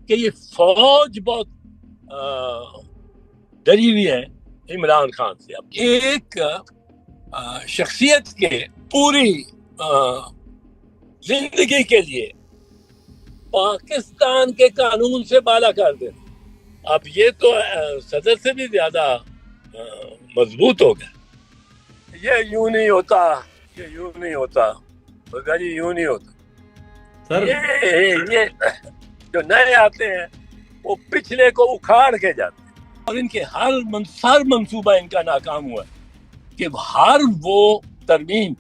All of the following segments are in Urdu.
کہ یہ فوج بہت ڈری ہوئی ہے عمران خان سے. اب ایک شخصیت کے پوری زندگی کے لیے پاکستان کے قانون سے بالا کر دے. اب یہ تو صدر سے بھی زیادہ مضبوط ہو گیا. یہ یوں نہیں ہوتا, یہ یوں نہیں ہوتا, بغیر یوں نہیں ہوتا. یہ جو نئے آتے ہیں وہ پچھلے کو اکھاڑ کے جاتے ہیں, اور ان کے ہر منصوبہ ان کا ناکام ہوا ہے کہ ہر وہ ترمیم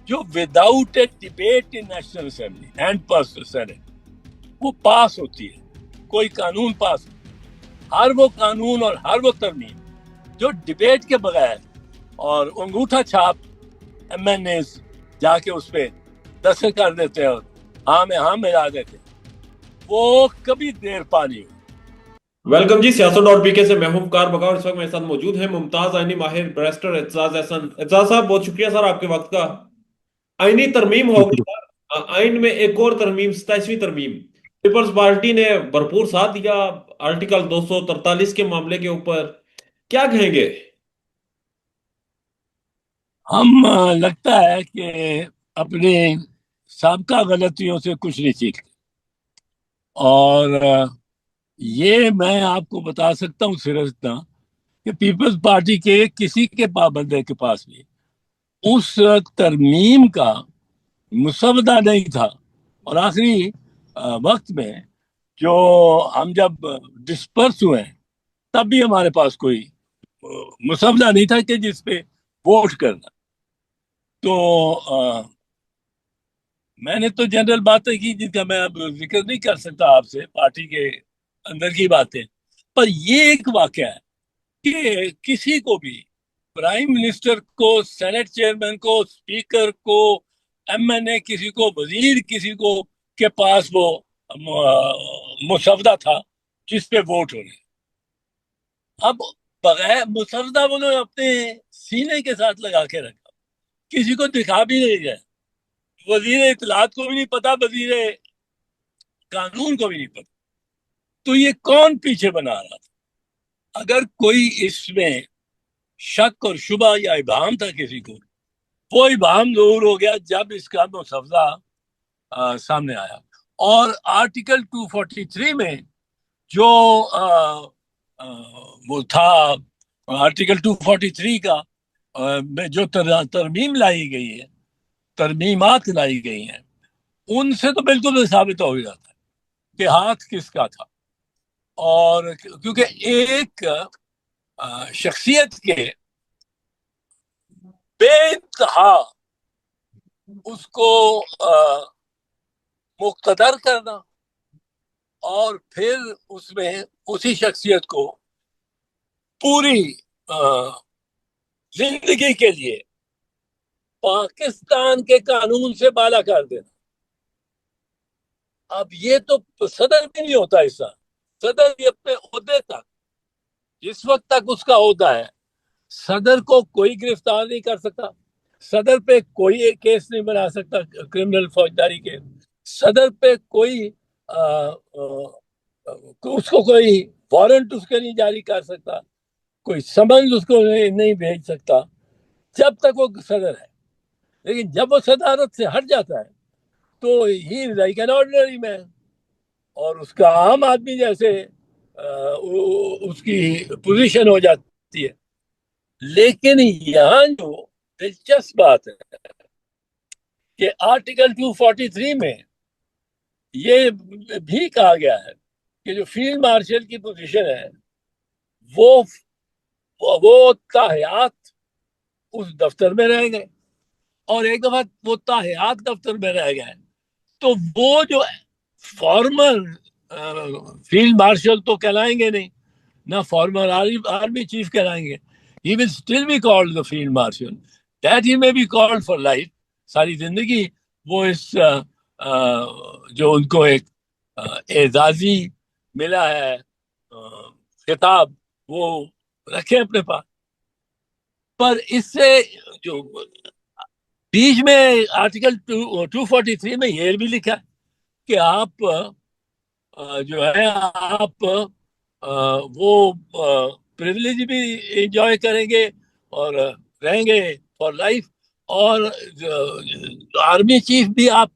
جو without a debate in national assembly and pass senate وہ پاس ہوتی ہے. کوئی قانون پاس ہوتی ہے, ہر وہ قانون اور ہر وہ ترمیم جو ڈیبیٹ کے بغیر اور انگوٹھا چھاپ ایم این اے جا کے اس پہ دستخط کر دیتے ہیں اور ہاں میں ہاں ملا دیتے, وہ کبھی دیر پا نہیں ہوئی. ویلکم جی, سیاست اور پی کے سے میں ہوں وقار بکا, اور اس وقت میرے ساتھ موجود ہیں ممتاز آئینی ماہر بیرسٹر اعتزاز احسن. اعتزاز صاحب بہت شکریہ سر آپ کے وقت کا. آئینی ترمیم ہو گئی سر, آئین میں ایک اور ترمیم 27ویں ترمیم. پیپلز پارٹی نے بھرپور ساتھ دیا آرٹیکل 243 کے معاملے کے اوپر, کیا کہیں گے؟ ہم لگتا ہے کہ اپنے سابقہ غلطیوں سے کچھ نہیں سیکھتے, اور یہ میں آپ کو بتا سکتا ہوں صرف اتنا کہ پیپلز پارٹی کے کسی کے پابندے کے پاس بھی اس ترمیم کا مسودہ نہیں تھا, اور آخری وقت میں جو ہم جب ڈسپرس ہوئے تب بھی ہمارے پاس کوئی مسودہ نہیں تھا کہ جس پہ ووٹ کرنا. تو میں نے تو جنرل باتیں کی جن کا میں اب ذکر نہیں کر سکتا آپ سے, پارٹی کے اندر کی باتیں, پر یہ ایک واقعہ ہے کہ کسی کو بھی, پرائم منسٹر کو, سینٹ چیئرمین کو, اسپیکر کو, ایم این اے کسی کو, وزیر کسی کو کے پاس وہ مسودہ تھا جس پہ ووٹ ہونے. اب بغیر مسودہ وہ لوگ اپنے سینے کے ساتھ لگا کے رکھا, کسی کو دکھا بھی نہیں گیا, وزیر اطلاعات کو بھی نہیں پتا, وزیر قانون کو بھی نہیں پتا. تو یہ کون پیچھے بنا رہا تھا؟ اگر کوئی اس میں شک اور شبہ یا ابہام تھا کسی کو, وہ ابہام دور ہو گیا جب اس کا مسودہ سامنے آیا. اور آرٹیکل 243 میں جو وہ تھا, آرٹیکل 243 کا جو ترمیم لائی گئی ہے, ترمیمات لائی گئی ہیں, ان سے تو بالکل ثابت ہو جاتا ہے کہ ہاتھ کس کا تھا. اور کیونکہ ایک شخصیت کے بے انتہا اس کو مقتدر کرنا, اور پھر اس میں اسی شخصیت کو پوری زندگی کے لیے پاکستان کے قانون سے بالا کر دینا. اب یہ تو صدر بھی نہیں ہوتا ایسا. صدر بھی اپنے عہدے تک, جس وقت تک اس کا عہدہ ہے, صدر کو کوئی گرفتار نہیں کر سکتا, صدر پہ کوئی کیس نہیں بنا سکتا کرمنل فوجداری کے, صدر پہ کوئی اس کو کوئی وارنٹ اس کے نہیں جاری کر سکتا, کوئی سمنز اس کو نہیں بھیج سکتا جب تک وہ صدر ہے. لیکن جب وہ صدارت سے ہٹ جاتا ہے تو ہی لائک این آرڈنری مین, اور اس کا عام آدمی جیسے اس کی پوزیشن ہو جاتی ہے. لیکن یہاں جو دلچسپ بات ہے کہ آرٹیکل 243 میں یہ بھی کہا گیا ہے کہ جو فیلڈ مارشل کی پوزیشن ہے وہ تاحیات اس دفتر میں رہ گئے, اور ایک دفعہ وہ تاحیات دفتر میں رہ گئے تو وہ جو فارمر فیلڈ مارشل تو کہلائیں گے نہیں, نہ فارمر آرمی چیف کہلائیں گے. He will still be called the field marshal. That he may be called for life. ساری زندگی وہ اس جو ان کو ایک اعزازی ملا ہے خطاب, وہ رکھے اپنے پاس. پر اس سے جو بیچ میں آرٹیکل 243 میں یہ بھی لکھا کہ آپ جو ہے آپ وہ پریویلیج بھی انجوائے کریں گے اور رہیں گے فار لائف. اور آرمی چیف بھی آپ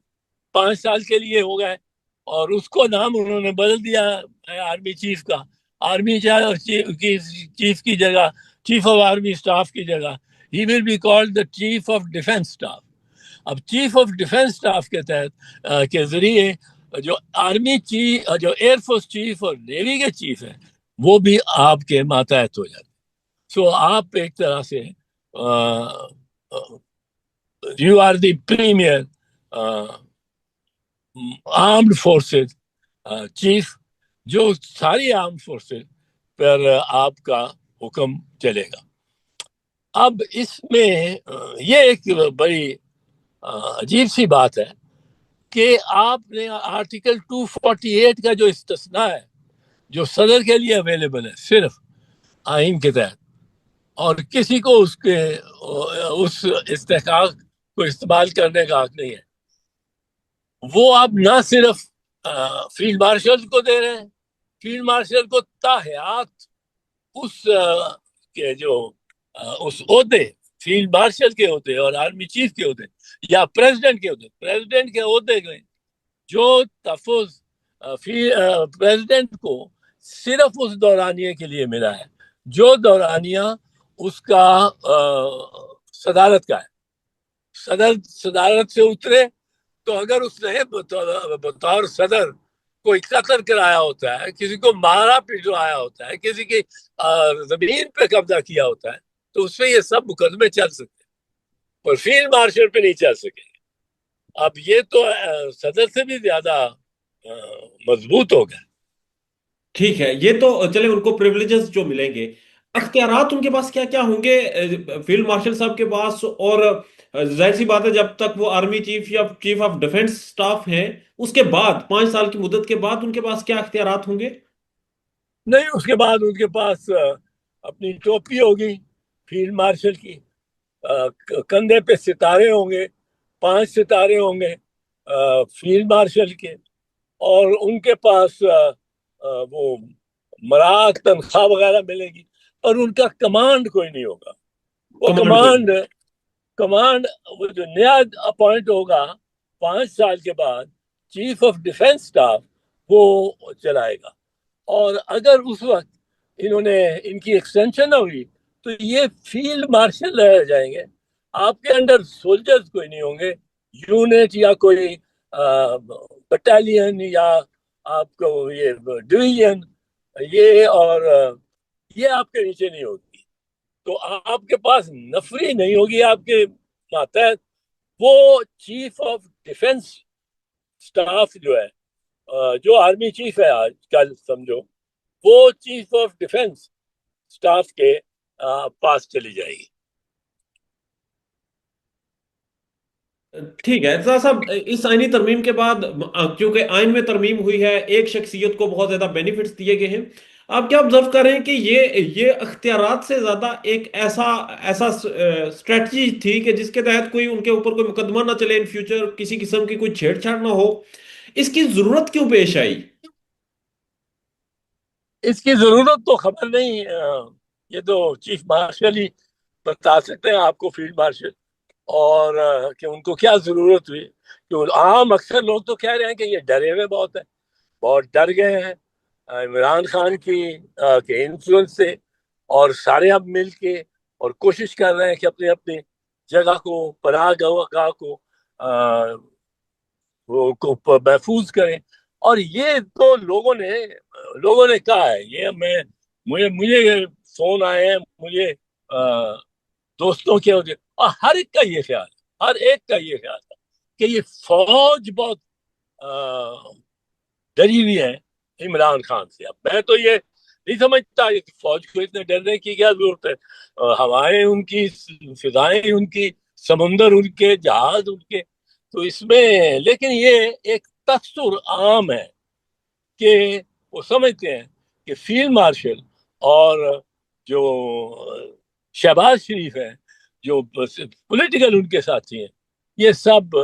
5 سال کے لیے ہو گئے اور اس کو نام انہوں نے بدل دیا ہے آرمی چیف کا. آرمی چیف کی جگہ چیف آف آرمی اسٹاف کی جگہ ہی will be called the chief of defence staff. اب چیف آف ڈیفense اسٹاف کے تحت کے ذریعے جو آرمی چیف جو ایئر فورس چیف اور نیوی کے چیف ہیں وہ بھی آپ کے ماتحت ہو جاتے. سو آپ ایک طرح سے you are the premier armed forces chief, جو ساری آرم فورسز پر آپ کا حکم چلے گا. اب اس میں یہ ایک بڑی عجیب سی بات ہے کہ آپ نے آرٹیکل 248 کا جو استثناء ہے جو صدر کے لیے اویلیبل ہے صرف آئین کے تحت, اور کسی کو اس استحقاق کو استعمال کرنے کا حق نہیں ہے, وہ آپ نہ صرف فیلڈ مارشل کو دے رہے ہیں, فیلڈ مارشل کو تاحیات اس کے جو اس عہدے فیلڈ مارشل کے ہوتے اور آرمی چیف کے ہوتے یا پریزیڈنٹ کے عہدے کے جو تحفظ پریزیڈنٹ کو صرف اس دورانیے کے لیے ملا ہے جو دورانیہ اس کا صدارت کا ہے. صدارت سے اترے تو اگر اس نے بطور صدر کوئی قتل کرایا ہوتا ہے, کسی کو مارا پٹوایا ہوتا ہے, کسی کی زمین پہ قبضہ کیا ہوتا ہے, تو اس پہ یہ سب مقدمے چل سکتے ہیں اور فیلڈ مارشل پہ نہیں چل سکے. اب یہ تو صدر سے بھی زیادہ مضبوط ہو گیا. ٹھیک ہے, یہ تو چلے ان کو پریولیجز جو ملیں گے, اختیارات ان کے پاس کیا کیا ہوں گے فیلڈ مارشل صاحب کے پاس؟ اور ظاہر سی بات ہے جب تک وہ آرمی چیف یا چیف آف ڈیفenس سٹاف ہیں, اس کے بعد 5 سال کی مدت کے بعد ان کے پاس کیا اختیارات ہوں گے؟ نہیں, اس کے بعد ان کے پاس اپنی ٹوپی ہوگی فیلڈ مارشل کی, کندھے پہ ستارے ہوں گے, 5 ستارے ہوں گے فیلڈ مارشل کے, اور ان کے پاس وہ مراعات تنخواہ وغیرہ ملے گی, اور ان کا کمانڈ کوئی نہیں ہوگا. وہ کمانڈ کوئی نہیں. کمانڈ وہ جو نیا اپوائنٹ ہوگا 5 سال کے بعد چیف آف ڈیفenس اسٹاف وہ چلائے گا. اور اگر اس وقت انہوں نے ان کی ایکسٹینشن نہ ہوئی تو یہ فیلڈ مارشل رہ جائیں گے. آپ کے انڈر سولجرز کوئی نہیں ہوں گے, یونٹ یا کوئی بٹالین یا آپ کو یہ ڈویژن یہ اور یہ آپ کے نیچے نہیں ہوگی. تو آپ کے پاس نفری نہیں ہوگی آپ کے ماتحت. وہ چیف آف ڈیفenس اسٹاف جو ہے جو آرمی چیف ہے آج کل سمجھو, وہ چیف آف ڈیفenس اسٹاف کے پاس چلی جائے گی. ٹھیک ہے اعتزاز صاحب, اس آئینی ترمیم کے بعد کیونکہ آئین میں ترمیم ہوئی ہے, ایک شخصیت کو بہت زیادہ بینیفٹس دیے گئے ہیں, آپ کیا آبزرو کر رہے ہیں کہ یہ اختیارات سے زیادہ ایک ایسا اسٹریٹجی تھی کہ جس کے تحت کوئی ان کے اوپر کوئی مقدمہ نہ چلے ان فیوچر, کسی قسم کی کوئی چھیڑ چھاڑ نہ ہو, اس کی ضرورت کیوں پیش آئی؟ اس کی ضرورت تو خبر نہیں, یہ تو چیف مارشل ہی بتا سکتے ہیں آپ کو, فیلڈ مارشل, اور کہ ان کو کیا ضرورت ہوئی. کہ عام اکثر لوگ تو کہہ رہے ہیں کہ یہ ڈرے ہوئے بہت ہیں, بہت ڈر گئے ہیں عمران خان کی کے انفلوئنس سے, اور سارے اب مل کے اور کوشش کر رہے ہیں کہ اپنی اپنی جگہ کو پناہ گاہ کو محفوظ کریں. اور یہ تو لوگوں نے کہا ہے, یہ مجھے فون آئے ہیں, مجھے دوستوں کے, اور ہر ایک کا یہ خیال ہے, ہر ایک کا یہ خیال ہے کہ یہ فوج بہت ڈری ہوئی ہے عمران خان سے. اب میں تو یہ نہیں سمجھتا کہ فوج کو اتنے ڈرنے کی کیا ضرورت ہے. ہوائیں ان کی, فضائیں ان کی, سمندر ان کے, جہاز ان کے, تو اس میں لیکن یہ ایک تاثر عام ہے کہ وہ سمجھتے ہیں کہ فیلڈ مارشل اور جو شہباز شریف ہیں جو پولیٹیکل ان کے ساتھی ہیں, یہ سب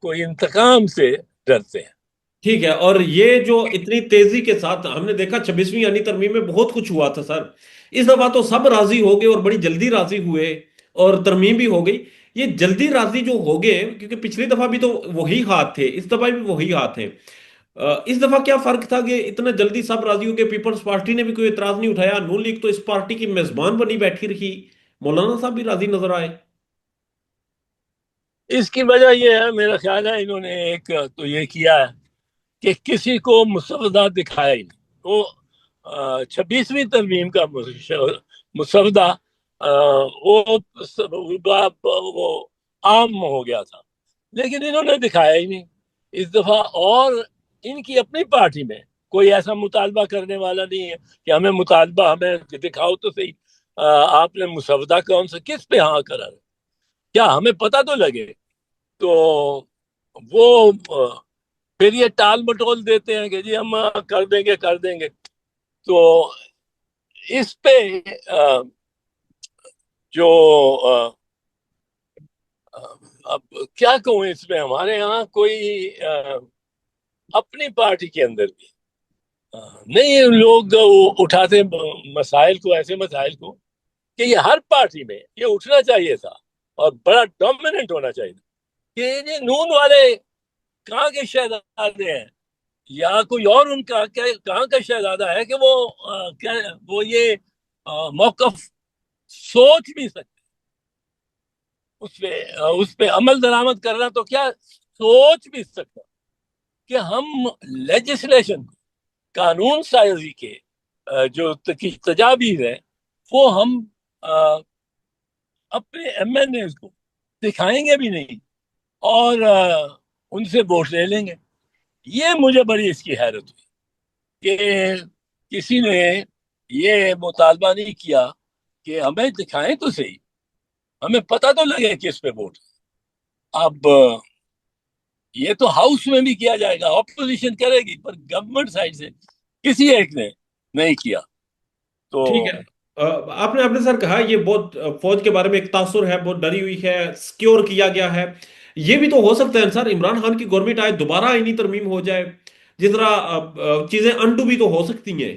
کوئی انتقام سے ڈرتے ہیں. ٹھیک ہے، اور یہ جو اتنی تیزی کے ساتھ ہم نے دیکھا 26ویں یعنی ترمیم میں بہت کچھ ہوا تھا سر، اس دفعہ تو سب راضی ہو گئے اور بڑی جلدی راضی ہوئے اور ترمیم بھی ہو گئی۔ یہ جلدی راضی جو ہو گئے، کیونکہ پچھلی دفعہ بھی تو وہی ہاتھ تھے، اس دفعہ بھی وہی ہاتھ ہیں، اس دفعہ کیا فرق تھا کہ اتنا جلدی سب راضی ہو گئے؟ پیپلز پارٹی نے بھی کوئی اعتراض نہیں اٹھایا، نون لیگ تو اس پارٹی کی میزبان بنی بیٹھی رہی، مولانا صاحب بھی راضی نظر آئے۔ اس کی وجہ یہ ہے، میرا خیال ہے انہوں نے ایک تو یہ کیا ہے کہ کسی کو مسودہ دکھایا ہی نہیں۔ وہ 26ویں ترمیم کا مسودہ وہ عام ہو گیا تھا، لیکن انہوں نے دکھایا ہی نہیں اس دفعہ۔ اور ان کی اپنی پارٹی میں کوئی ایسا مطالبہ کرنے والا نہیں ہے کہ ہمیں مطالبہ، ہمیں دکھاؤ تو صحیح آپ نے مسودہ کون سا کس پہ ہاں کرا ہے، کیا ہمیں پتہ تو لگے۔ تو وہ پھر یہ ٹال مٹول دیتے ہیں کہ جی ہم کر دیں گے کر دیں گے۔ تو اس پہ جو اب کیا کہوں، اس میں ہمارے ہاں کوئی اپنی پارٹی کے اندر بھی نہیں لوگ اٹھاتے مسائل کو، ایسے مسائل کو کہ یہ ہر پارٹی میں یہ اٹھنا چاہیے تھا اور بڑا ڈومیننٹ ہونا چاہیے تھا کہ یہ نون والے کہاں کے شہزادے ہیں یا کوئی اور ان کا کہاں کا شہزادہ ہے کہ وہ یہ موقف سوچ بھی سکتے اس پہ عمل درآمد کرنا، تو کیا سوچ بھی سکتا کہ ہم لیجسلیشن قانون سازی کے جو تجاویز ہے وہ ہم اپنے ایم این ایز کو دکھائیں گے بھی نہیں اور ان سے ووٹ لے لیں گے۔ یہ مجھے بڑی اس کی حیرت ہوئی کہ کسی نے یہ مطالبہ نہیں کیا کہ ہمیں دکھائیں تو صحیح، ہمیں پتہ تو لگے کس پہ ووٹ۔ اب یہ تو ہاؤس میں بھی کیا جائے گا، اپوزیشن کرے گی، پر گورنمنٹ سائڈ سے کسی ایک نے نہیں کیا۔ تو ٹھیک ہے، آپ نے سر کہا یہ بہت فوج کے بارے میں ایک تاثر ہے، بہت ڈری ہوئی ہے، سکیور کیا گیا ہے۔ یہ بھی تو ہو سکتا ہے سر عمران خان کی گورنمنٹ آئے دوبارہ آئینی ترمیم ہو جائے، جس طرح چیزیں انڈو بھی تو ہو سکتی ہیں۔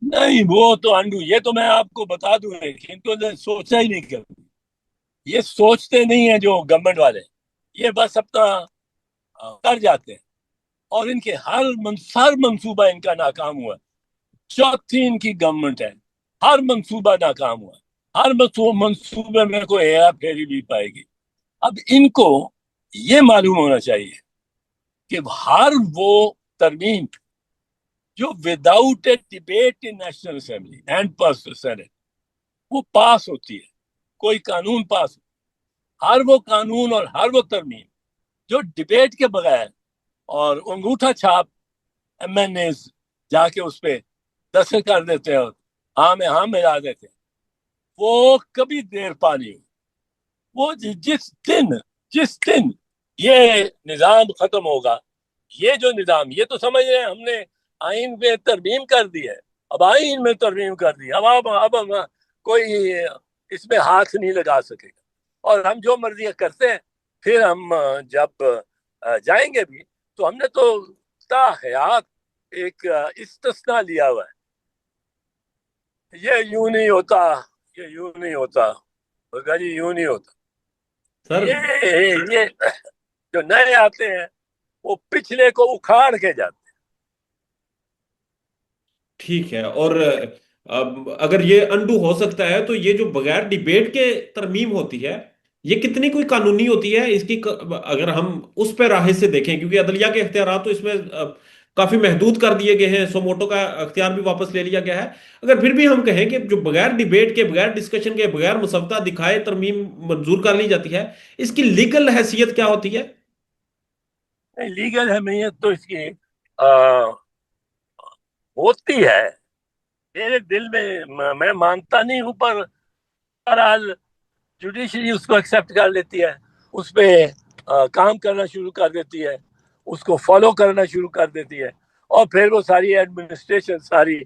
نہیں، وہ تو انڈو، یہ تو میں آپ کو بتا دوں کہ ان کو سوچا ہی نہیں کرتی، یہ سوچتے نہیں ہیں جو گورنمنٹ والے، یہ بس اپنا کر جاتے ہیں اور ان کے ہر منصوبہ ان کا ناکام ہوا۔ چوتھی ان کی گورنمنٹ ہے، ہر منصوبہ ناکام ہوا، ہر منصوبے میں کوئی ہیرا پھیری بھی پائے گی۔ اب ان کو یہ معلوم ہونا چاہیے کہ ہر وہ ترمیم جو without a debate in national assembly and pass senate وہ پاس ہوتی ہے، کوئی قانون پاس، ہر وہ قانون اور ہر وہ ترمیم جو ڈبیٹ کے بغیر اور انگوٹھا چھاپ ایم این ایز جا کے اس پہ دستخط کر دیتے ہیں اور ہاں میں ہاں ملا دیتے ہیں، وہ کبھی دیر پا نہیں ہوئی۔ وہ جس دن یہ نظام ختم ہوگا، یہ جو نظام، یہ تو سمجھ رہے ہیں ہم نے آئین میں ترمیم کر دی ہے، اب آئین میں ترمیم کر دی، اب ہم کوئی اس میں ہاتھ نہیں لگا سکے گا اور ہم جو مرضی کرتے ہیں۔ پھر ہم جب جائیں گے بھی تو ہم نے تو تا حیات ایک استثناء لیا ہوا ہے، یہ یوں نہیں ہوتا، یہ یوں نہیں ہوتا، جی یوں نہیں ہوتا۔ سر یہ جو نئے آتے ہیں وہ پچھلے کو اکھاڑ کے جاتے ٹھیک ہے، اور اگر یہ انڈو ہو سکتا ہے تو یہ جو بغیر ڈیبیٹ کے ترمیم ہوتی ہے یہ کتنی کوئی قانونی ہوتی ہے؟ اس کی اگر ہم اس پہ راہ سے دیکھیں، کیونکہ عدلیہ کے اختیارات تو اس میں کافی محدود کر دیے گئے ہیں، سوموٹو کا اختیار بھی واپس لے لیا گیا ہے، اگر پھر بھی ہم کہیں کہ جو بغیر ڈیبیٹ کے، بغیر ڈسکشن کے، بغیر مسودہ دکھائے ترمیم منظور کر لی جاتی ہے، اس کی لیگل حیثیت کیا ہوتی ہے؟ ہیں۔ لیگل اہمیت تو اس کی ہوتی ہے میرے دل میں مانتا نہیں ہوں، پر بہرحال جوڈیشری اس کو ایکسپٹ کر لیتی ہے، اس پہ کام کرنا شروع کر دیتی ہے، اس کو فالو کرنا شروع کر دیتی ہے، اور پھر وہ ساری ایڈمنسٹریشن، ساری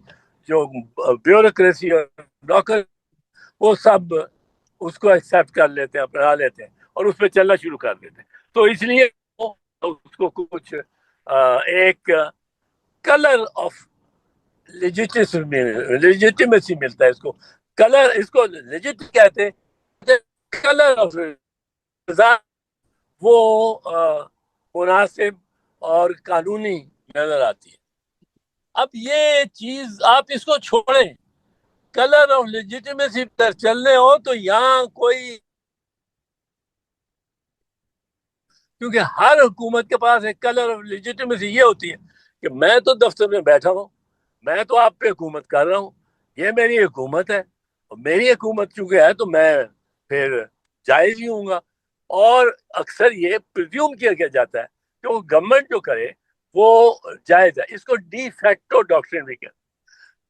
جو بیوروکریسی اور نوکر، وہ سب اس کو ایکسپٹ کر لیتے ہیں، اپنا لیتے ہیں اور اس پہ چلنا شروع کر دیتے ہیں۔ تو اس لیے اس کو کچھ ایک کلر آف لیجیٹیمیسی ملتا ہے اس کو. کلر, اس کو لیجٹ کہتے ہیں, کلر آف وہ مناسب اور قانونی نظر آتی ہے. اب یہ چیز آپ اس کو چھوڑیں, کلر آف لیجیٹیمیسی پر چلنے ہو تو یہاں کوئی, کیونکہ ہر حکومت کے پاس ایک کلر آف لیجیٹیمیسی یہ ہوتی ہے کہ میں تو دفتر میں بیٹھا ہوں, میں تو آپ پہ حکومت کر رہا ہوں, یہ میری حکومت ہے, اور میری حکومت چونکہ ہے تو میں پھر جائز ہی ہوں گا. اور اکثر یہ پریزیوم کیا جاتا ہے کہ وہ گورنمنٹ جو کرے وہ جائز ہے. اس کو ڈی فیکٹو ڈاکٹرن بھی کہتے ہیں.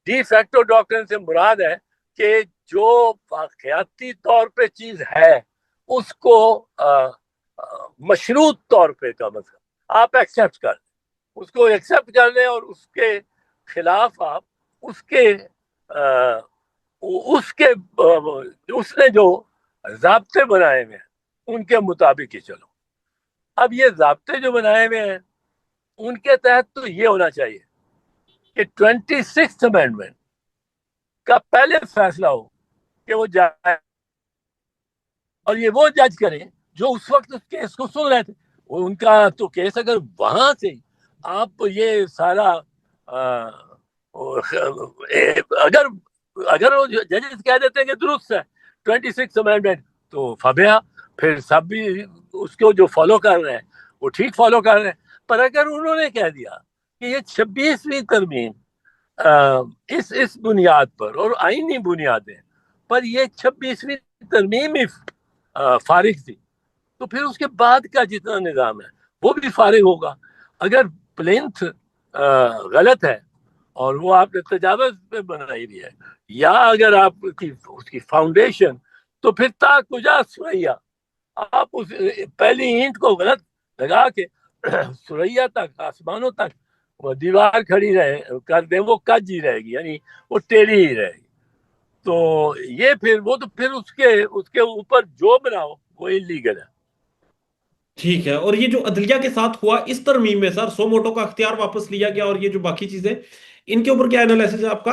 ڈی فیکٹو ڈاکٹرن سے مراد ہے کہ جو واقعاتی طور پہ چیز ہے اس کو مشروط طور پہ کم از کم آپ ایکسیپٹ کر لیں, اس کو ایکسیپٹ کر لیں, اور اس کے خلاف آپ اس کے اس نے جو ضابطے بنائے ہوئے ہیں ان کے مطابق ہی چلو. اب یہ ضابطے جو بنائے ہوئے ہیں ان کے تحت تو یہ ہونا چاہیے کہ 26th امینڈمنٹ کا پہلے فیصلہ ہو کہ وہ جائے, اور یہ وہ جج کریں جو اس وقت اس کیس کو سن رہے تھے. ان کا تو کیس اگر وہاں سے آپ یہ سارا اگر اگر وہ ججز کہہ دیتے ہیں کہ درست ہے 26 امینڈمنٹ تو فبیا, پھر سب بھی اس کو جو فالو کر رہے ہیں وہ ٹھیک فالو کر رہے ہیں. پر اگر انہوں نے کہہ دیا کہ یہ 26ویں ترمیم اس بنیاد پر اور آئینی بنیادیں پر یہ 26ویں ترمیم ہی فارغ تھی, تو پھر اس کے بعد کا جتنا نظام ہے وہ بھی فارغ ہوگا. اگر پلینتھ غلط ہے اور وہ آپ نے تجاوز پہ بنائی دی ہے, یا اگر آپ کی اس کی فاؤنڈیشن, تو پھر تا کجا سریا آپ اس پہلی اینٹ کو غلط لگا کے سریا تک, آسمانوں تک وہ دیوار کھڑی رہے کر دیں, وہ کج ہی رہے گی, یعنی وہ ٹیڑھی ہی رہے گی. تو یہ پھر وہ تو پھر اس کے اوپر جو بناؤ وہ انلیگل ہے. ٹھیک ہے. اور یہ جو عدلیہ کے ساتھ ہوا اس ترمیم میں سر سو موٹو کا اختیار واپس لیا گیا, اور یہ جو باقی چیزیں ان کے اوپر کیا انالیسس ہے آپ کا؟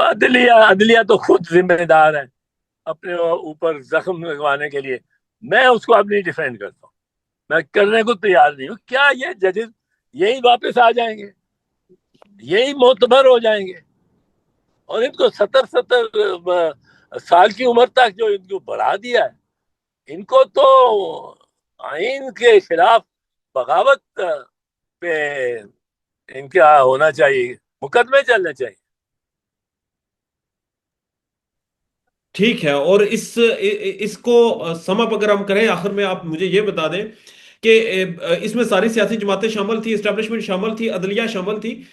عدلیہ تو خود ذمہ دار ہے اپنے اوپر زخم لگوانے کے لیے. میں اس کو اپنی ڈیفینڈ کرتا ہوں, میں کرنے کو تیار نہیں ہوں. کیا یہ ججز یہی واپس آ جائیں گے, یہی معتبر ہو جائیں گے, اور ان کو 70 سال کی عمر تک جو ان کو بڑھا دیا ہے, ان کو تو آئین کے خلاف بغاوت پہ ان کا ہونا چاہیے, مقدمے چلنے چاہیے. ٹھیک ہے. اور اس کو سم اپ اگر ہم کریں آخر میں, آپ مجھے یہ بتا دیں کہ اس میں ساری سیاسی جماعتیں شامل تھی, اسٹیبلشمنٹ شامل تھی, عدلیہ شامل تھی.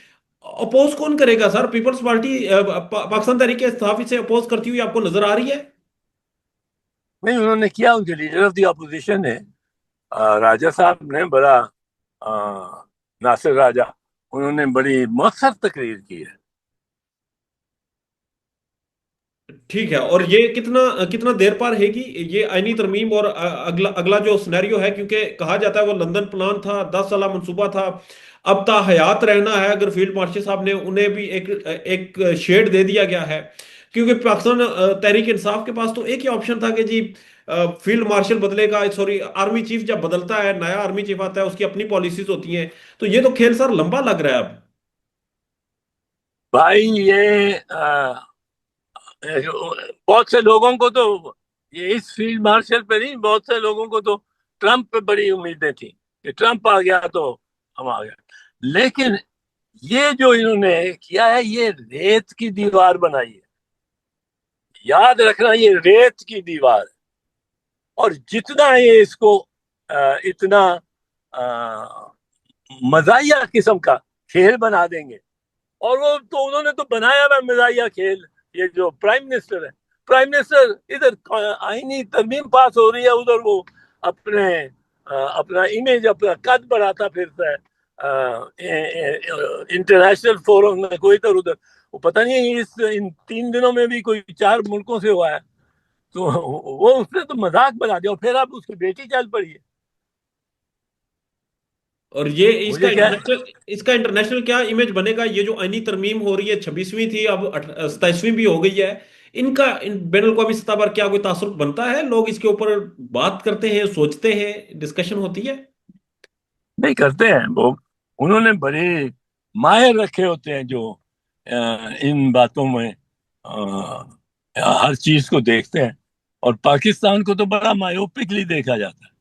اپوز کون کرے گا سر؟ پیپلز پارٹی پاکستان تحریک انصاف اسے اپوز کرتی ہوئی آپ کو نظر آ رہی ہے؟ نہیں, انہوں نے کیا, ان کے لیڈر آف دی اپوزیشن نے, راجہ صاحب نے بڑا, ناصر راجہ, انہوں نے بڑی مؤثر تقریر کی ہے. ٹھیک ہے. اور یہ کتنا کتنا دیر پر رہے گی یہ آئینی ترمیم, اور اگلا اگلا جو سنیریو ہے, کیونکہ کہا جاتا ہے وہ لندن پلان تھا, 10 سالہ منصوبہ تھا, اب تا حیات رہنا ہے. اگر فیلڈ مارشل صاحب نے انہیں بھی ایک شیڈ دے دیا گیا ہے, کیونکہ پاکستان تحریک انصاف کے پاس تو ایک ہی آپشن تھا کہ جی فیلڈ مارشل بدلے گا, سوری آرمی چیف جب بدلتا ہے, نیا آرمی چیف آتا ہے, اس کی اپنی پالیسیز ہوتی ہیں. تو یہ تو کھیل سر لمبا لگ رہا ہے اب. بھائی یہ بہت سے لوگوں کو تو یہ اس فیلڈ مارشل پہ نہیں, بہت سے لوگوں کو تو ٹرمپ پہ بڑی امیدیں تھیں کہ ٹرمپ آ گیا تو ہم آ گئے. لیکن یہ جو انہوں نے کیا ہے, یہ ریت کی دیوار بنائی ہے. یاد رکھنا, یہ ریت کی دیوار ہے, اور جتنا یہ اس کو اتنا مزاحیہ قسم کا کھیل بنا دیں گے, اور وہ تو انہوں نے تو بنایا ہوا مزاحیہ کھیل. یہ جو پرائم منسٹر ہے, پرائم منسٹر ادھر آئینی ترمیم پاس ہو رہی ہے, ادھر وہ اپنے اپنا امیج, اپنا قد بڑھاتا پھرتا ہے انٹرنیشنل فورم میں, کوئی ادھر ادھر. وہ پتہ نہیں ان 3 دنوں میں بھی کوئی 4 ملکوں سے ہوا ہے, تو وہ اس نے تو مذاق بنا دیا. اور پھر اب اس کی بیٹی چل پڑی ہے. اور یہ مجھے کیا اس کا انٹرنیشنل کیا امیج بنے گا؟ یہ جو آئینی ترمیم ہو رہی ہے، 26ویں تھی، اب 27ویں بھی ہو گئی ہے، ان کا بین الاقوامی سطح پر کیا کوئی تاثر بنتا ہے؟ لوگ اس کے اوپر بات کرتے ہیں، سوچتے ہیں، ڈسکشن ہوتی ہے؟ نہیں کرتے ہیں وہ، انہوں نے بڑے ماہر رکھے ہوتے ہیں جو ان باتوں میں ہر چیز کو دیکھتے ہیں، اور پاکستان کو تو بڑا مایوپکلی دیکھا جاتا ہے۔